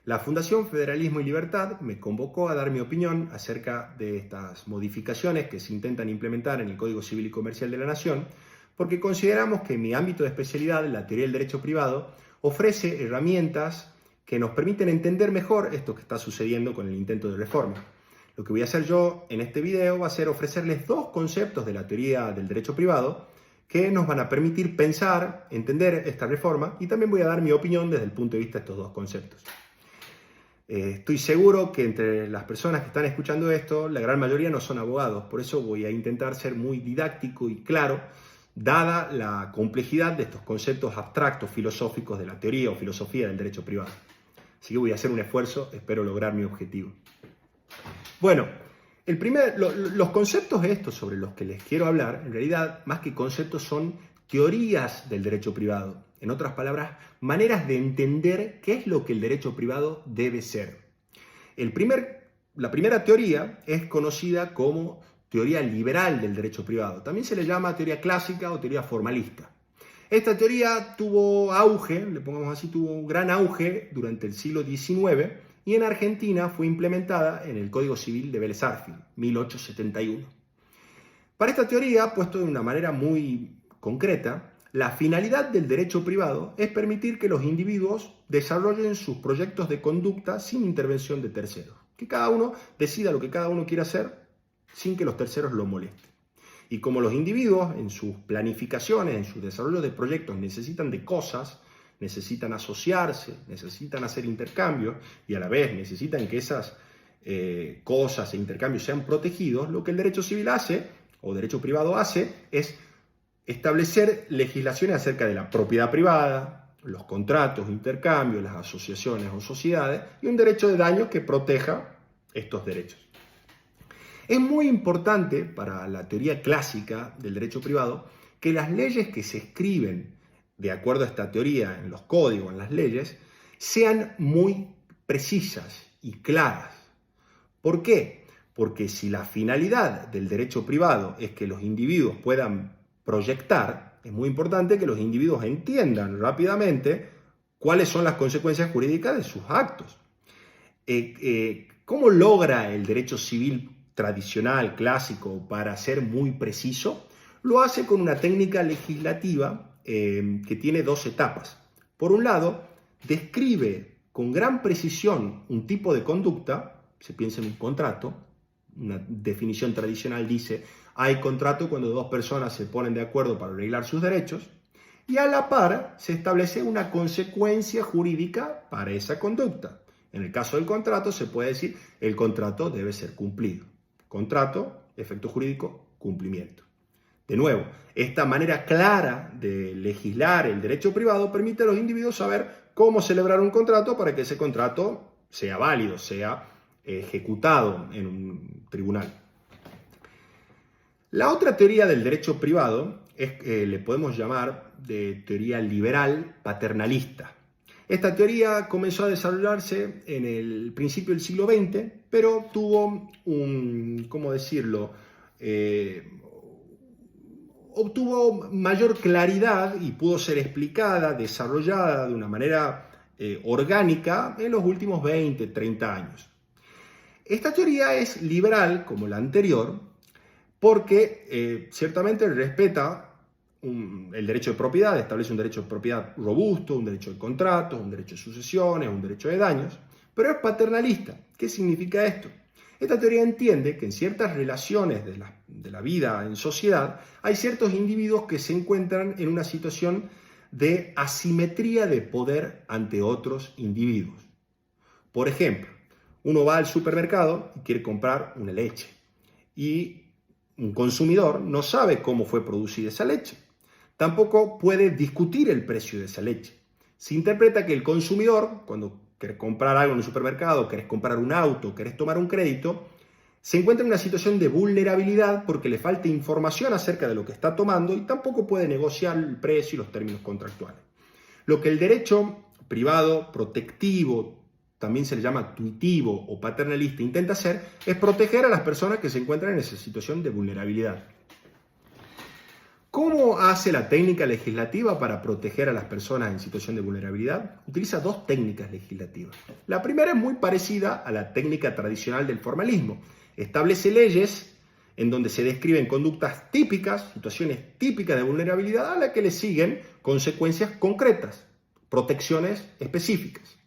La Fundación Federalismo y Libertad me convocó a dar mi opinión acerca de estas modificaciones que se intentan implementar en el Código Civil y Comercial de la Nación, porque consideramos que mi ámbito de especialidad, la teoría del derecho privado, ofrece herramientas que nos permiten entender mejor esto que está sucediendo con el intento de reforma. Lo que voy a hacer yo en este video va a ser ofrecerles dos conceptos de la teoría del derecho privado que nos van a permitir pensar, entender esta reforma, y también voy a dar mi opinión desde el punto de vista de estos dos conceptos. Estoy seguro que entre las personas que están escuchando esto, la gran mayoría no son abogados, por eso voy a intentar ser muy didáctico y claro, dada la complejidad de estos conceptos abstractos filosóficos de la teoría o filosofía del derecho privado. Así que voy a hacer un esfuerzo, espero lograr mi objetivo. Bueno, los conceptos estos sobre los que les quiero hablar, en realidad, más que conceptos, son teorías del derecho privado. En otras palabras, maneras de entender qué es lo que el derecho privado debe ser. La primera teoría es conocida como teoría liberal del derecho privado. También se le llama teoría clásica o teoría formalista. Esta teoría tuvo auge, le pongamos así, tuvo un gran auge durante el siglo XIX y en Argentina fue implementada en el Código Civil de Vélez Arfield, 1871. Para esta teoría, puesto de una manera muy concreta, la finalidad del derecho privado es permitir que los individuos desarrollen sus proyectos de conducta sin intervención de terceros. Que cada uno decida lo que cada uno quiere hacer sin que los terceros lo molesten. Y como los individuos en sus planificaciones, en su desarrollo de proyectos necesitan de cosas, necesitan asociarse, necesitan hacer intercambios y a la vez necesitan que esas cosas e intercambios sean protegidos, lo que el derecho civil hace, o derecho privado hace, es establecer legislaciones acerca de la propiedad privada, los contratos, intercambios, las asociaciones o sociedades y un derecho de daño que proteja estos derechos. Es muy importante para la teoría clásica del derecho privado que las leyes que se escriben de acuerdo a esta teoría en los códigos, en las leyes, sean muy precisas y claras. ¿Por qué? Porque si la finalidad del derecho privado es que los individuos puedan proyectar, es muy importante que los individuos entiendan rápidamente cuáles son las consecuencias jurídicas de sus actos. ¿Cómo logra el derecho civil tradicional, clásico, para ser muy preciso? Lo hace con una técnica legislativa que tiene dos etapas. Por un lado, describe con gran precisión un tipo de conducta, se piensa en un contrato, una definición tradicional dice, hay contrato cuando dos personas se ponen de acuerdo para arreglar sus derechos, y a la par se establece una consecuencia jurídica para esa conducta. En el caso del contrato se puede decir, el contrato debe ser cumplido. Contrato, efecto jurídico, cumplimiento. De nuevo, esta manera clara de legislar el derecho privado permite a los individuos saber cómo celebrar un contrato para que ese contrato sea válido, sea ejecutado en un tribunal. La otra teoría del derecho privado le podemos llamar de teoría liberal paternalista. Esta teoría comenzó a desarrollarse en el principio del siglo XX, pero tuvo obtuvo mayor claridad y pudo ser explicada, desarrollada de una manera orgánica en los últimos 20, 30 años. Esta teoría es liberal, como la anterior, porque ciertamente respeta el derecho de propiedad, establece un derecho de propiedad robusto, un derecho de contratos, un derecho de sucesiones, un derecho de daños, pero es paternalista. ¿Qué significa esto? Esta teoría entiende que en ciertas relaciones de la vida en sociedad hay ciertos individuos que se encuentran en una situación de asimetría de poder ante otros individuos. Por ejemplo, uno va al supermercado y quiere comprar una leche y un consumidor no sabe cómo fue producida esa leche. Tampoco puede discutir el precio de esa leche. Se interpreta que el consumidor, cuando querés comprar algo en un supermercado, querés comprar un auto, querés tomar un crédito, se encuentra en una situación de vulnerabilidad porque le falta información acerca de lo que está tomando y tampoco puede negociar el precio y los términos contractuales. Lo que el derecho privado protectivo, también se le llama tuitivo o paternalista, intenta hacer es proteger a las personas que se encuentran en esa situación de vulnerabilidad. ¿Cómo hace la técnica legislativa para proteger a las personas en situación de vulnerabilidad? Utiliza dos técnicas legislativas. La primera es muy parecida a la técnica tradicional del formalismo. Establece leyes en donde se describen conductas típicas, situaciones típicas de vulnerabilidad a las que le siguen consecuencias concretas, protecciones específicas.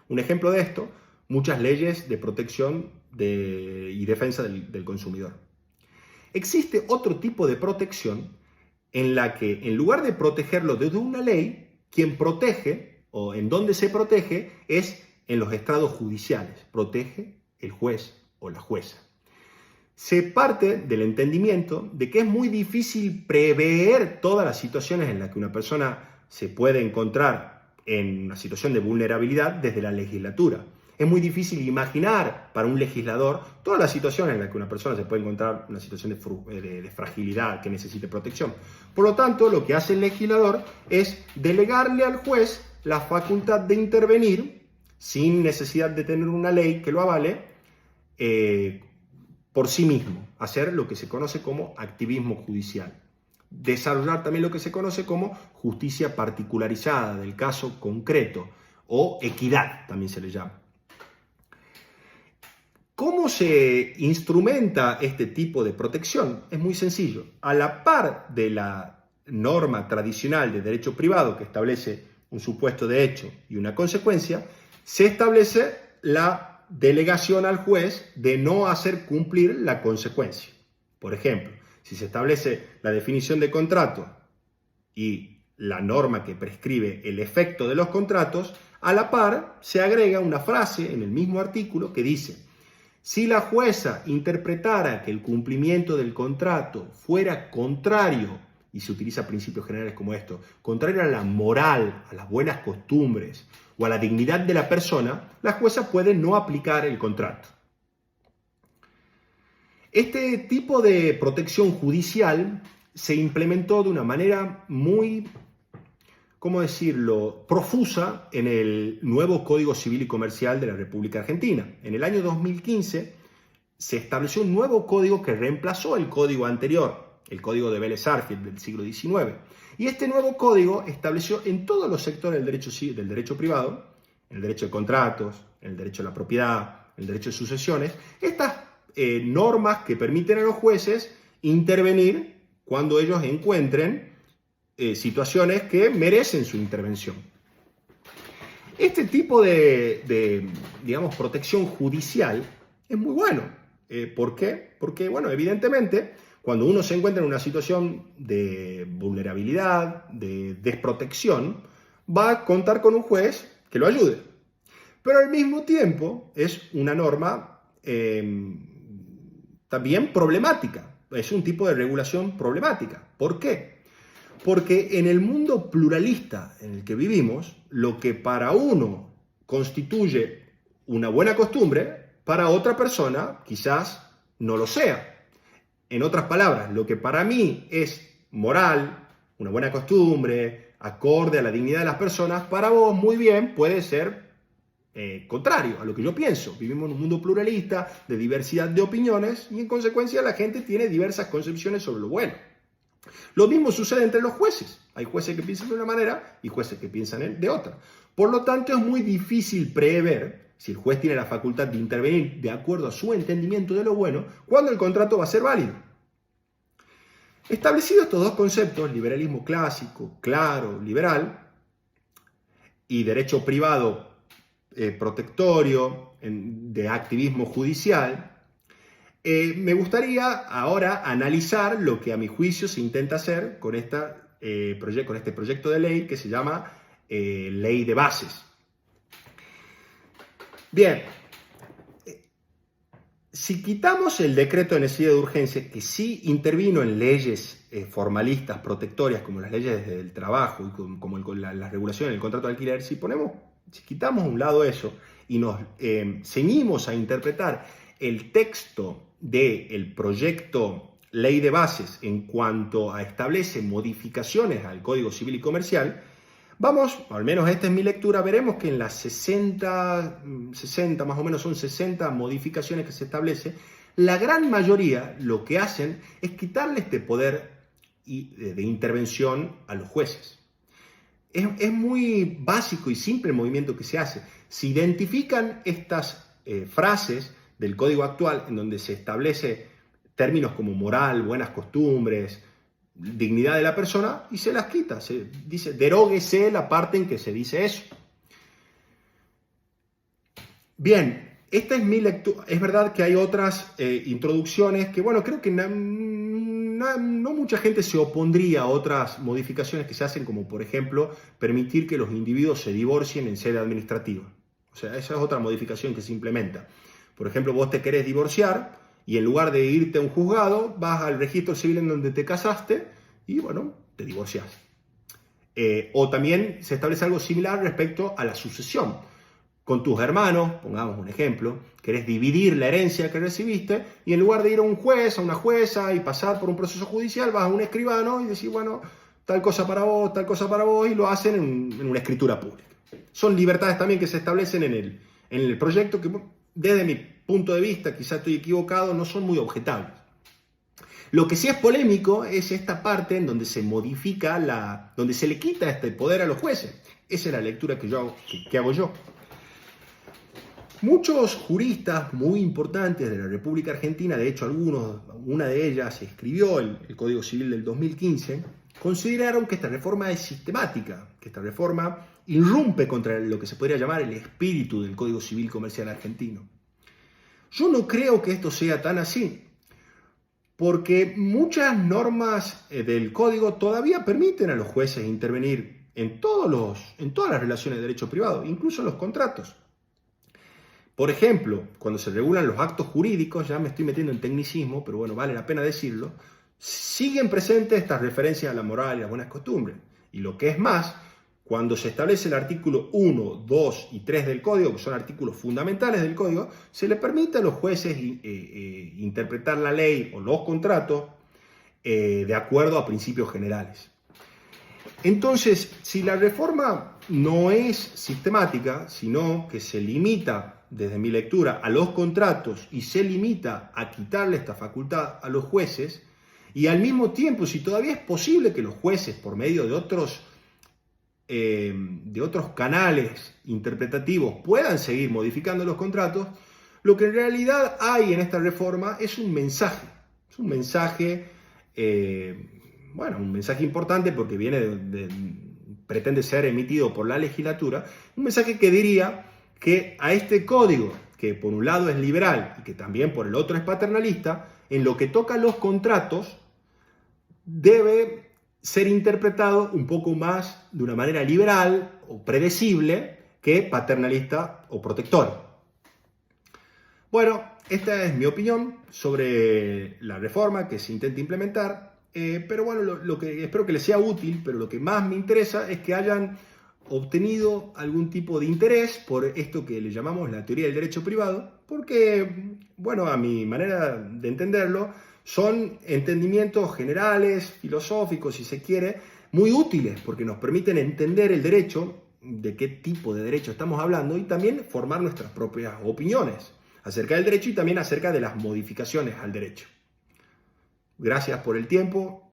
Un ejemplo de esto, muchas leyes de protección y defensa del consumidor. Existe otro tipo de protección en la que, en lugar de protegerlo desde una ley, quien protege o en donde se protege es en los estrados judiciales. Protege el juez o la jueza. Se parte del entendimiento de que es muy difícil prever todas las situaciones en las que una persona se puede encontrar en una situación de vulnerabilidad desde la legislatura. Es muy difícil imaginar para un legislador todas las situaciones en las que una persona se puede encontrar en una situación de fragilidad que necesite protección. Por lo tanto, lo que hace el legislador es delegarle al juez la facultad de intervenir sin necesidad de tener una ley que lo avale por sí mismo, hacer lo que se conoce como activismo judicial. Desarrollar también lo que se conoce como justicia particularizada del caso concreto o equidad, también se le llama. ¿Cómo se instrumenta este tipo de protección? Es muy sencillo. A la par de la norma tradicional de derecho privado que establece un supuesto de hecho y una consecuencia, se establece la delegación al juez de no hacer cumplir la consecuencia. Por ejemplo, si se establece la definición de contrato y la norma que prescribe el efecto de los contratos, a la par se agrega una frase en el mismo artículo que dice: si la jueza interpretara que el cumplimiento del contrato fuera contrario, y se utiliza principios generales como esto, contrario a la moral, a las buenas costumbres o a la dignidad de la persona, la jueza puede no aplicar el contrato. Este tipo de protección judicial se implementó de una manera muy, ¿cómo decirlo?, profusa en el nuevo Código Civil y Comercial de la República Argentina. En el año 2015 se estableció un nuevo código que reemplazó el código anterior, el Código de Vélez Sarsfield del siglo XIX. Y este nuevo código estableció en todos los sectores del derecho privado, en el derecho de contratos, en el derecho a la propiedad, en el derecho de sucesiones, estas normas que permiten a los jueces intervenir cuando ellos encuentren situaciones que merecen su intervención. Este tipo de digamos, protección judicial es muy bueno. ¿Por qué? Porque, bueno, evidentemente, cuando uno se encuentra en una situación de vulnerabilidad, de desprotección, va a contar con un juez que lo ayude. Pero al mismo tiempo es una norma también problemática. Es un tipo de regulación problemática. ¿Por qué? Porque en el mundo pluralista en el que vivimos, lo que para uno constituye una buena costumbre, para otra persona quizás no lo sea. En otras palabras, lo que para mí es moral, una buena costumbre, acorde a la dignidad de las personas, para vos muy bien puede ser contrario a lo que yo pienso. Vivimos en un mundo pluralista, de diversidad de opiniones, y en consecuencia la gente tiene diversas concepciones sobre lo bueno. Lo mismo sucede entre los jueces. Hay jueces que piensan de una manera y jueces que piensan de otra. Por lo tanto, es muy difícil prever si el juez tiene la facultad de intervenir de acuerdo a su entendimiento de lo bueno, cuándo el contrato va a ser válido. Establecidos estos dos conceptos, liberalismo clásico, claro, liberal, y derecho privado protectorio, de activismo judicial, me gustaría ahora analizar lo que a mi juicio se intenta hacer con este proyecto de ley que se llama Ley de Bases. Bien, si quitamos el decreto de necesidad de urgencia, que sí intervino en leyes formalistas, protectorias, como las leyes del trabajo y como la regulación del contrato de alquiler, si quitamos a un lado eso y nos ceñimos a interpretar el texto del proyecto Ley de Bases en cuanto a establece modificaciones al Código Civil y Comercial, vamos, al menos esta es mi lectura, veremos que en las 60, más o menos son 60 modificaciones que se establece, la gran mayoría lo que hacen es quitarle este poder y de intervención a los jueces. Es muy básico y simple el movimiento que se hace. Se identifican estas frases del código actual en donde se establece términos como moral, buenas costumbres, dignidad de la persona, y se las quita. Se dice, deróguese la parte en que se dice eso. Bien, esta es mi lectura. Es verdad que hay otras introducciones que, bueno, creo que no mucha gente se opondría a otras modificaciones que se hacen, como por ejemplo permitir que los individuos se divorcien en sede administrativa. O sea, esa es otra modificación que se implementa. Por ejemplo, vos te querés divorciar y en lugar de irte a un juzgado, vas al registro civil en donde te casaste y, bueno, te divorciás. O también se establece algo similar respecto a la sucesión. Con tus hermanos, pongamos un ejemplo, querés dividir la herencia que recibiste y en lugar de ir a un juez, a una jueza y pasar por un proceso judicial, vas a un escribano y decís, bueno, tal cosa para vos, y lo hacen en una escritura pública. Son libertades también que se establecen en el proyecto que, desde mi punto de vista, quizá estoy equivocado, no son muy objetables. Lo que sí es polémico es esta parte en donde se modifica, donde se le quita este poder a los jueces. Esa es la lectura que hago yo. Muchos juristas muy importantes de la República Argentina, de hecho una de ellas escribió el Código Civil del 2015, consideraron que esta reforma es sistemática, que esta reforma irrumpe contra lo que se podría llamar el espíritu del Código Civil Comercial argentino. Yo no creo que esto sea tan así, porque muchas normas del Código todavía permiten a los jueces intervenir en todas las relaciones de derecho privado, incluso en los contratos. Por ejemplo, cuando se regulan los actos jurídicos, ya me estoy metiendo en tecnicismo, pero bueno, vale la pena decirlo, siguen presentes estas referencias a la moral y las buenas costumbres. Y lo que es más, cuando se establece el artículo 1, 2 y 3 del Código, que son artículos fundamentales del Código, se le permite a los jueces interpretar la ley o los contratos de acuerdo a principios generales. Entonces, si la reforma no es sistemática, sino que se limita, desde mi lectura, a los contratos y se limita a quitarle esta facultad a los jueces, y al mismo tiempo, si todavía es posible que los jueces, por medio de otros canales interpretativos, puedan seguir modificando los contratos, lo que en realidad hay en esta reforma es un mensaje. Es un mensaje, un mensaje importante porque pretende ser emitido por la legislatura, un mensaje que diría que a este código, que por un lado es liberal y que también por el otro es paternalista, en lo que toca a los contratos, debe ser interpretado un poco más de una manera liberal o predecible que paternalista o protectora. Bueno, esta es mi opinión sobre la reforma que se intenta implementar, pero bueno, lo que espero que les sea útil, pero lo que más me interesa es que hayan obtenido algún tipo de interés por esto que le llamamos la teoría del derecho privado, porque, bueno, a mi manera de entenderlo, son entendimientos generales, filosóficos, si se quiere, muy útiles, porque nos permiten entender el derecho, de qué tipo de derecho estamos hablando, y también formar nuestras propias opiniones acerca del derecho y también acerca de las modificaciones al derecho. Gracias por el tiempo.